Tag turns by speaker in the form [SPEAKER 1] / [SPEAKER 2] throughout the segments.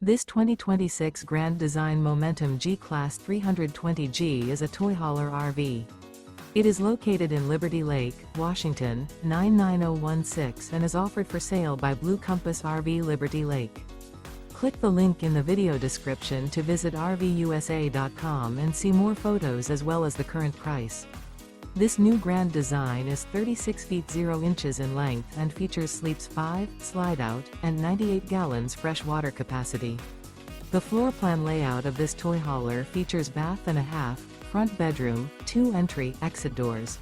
[SPEAKER 1] This 2026 Grand Design Momentum G-Class 320G is a toy hauler RV. It is located in Liberty Lake, Washington, 99016 and is offered for sale by Blue Compass RV Liberty Lake. Click the link in the video description to visit RVUSA.com and see more photos as well as the current price. This new Grand Design is 36 feet 0 inches in length and features sleeps 5, slide-out, and 98 gallons fresh water capacity. The floor plan layout of this toy hauler features bath and a half, front bedroom, 2 entry/exit doors.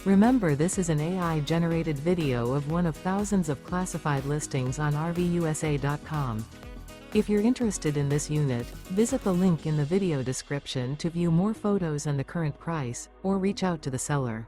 [SPEAKER 1] Remember, this is an AI-generated video of one of thousands of classified listings on RVUSA.com. If you're interested in this unit, visit the link in the video description to view more photos and the current price, or reach out to the seller.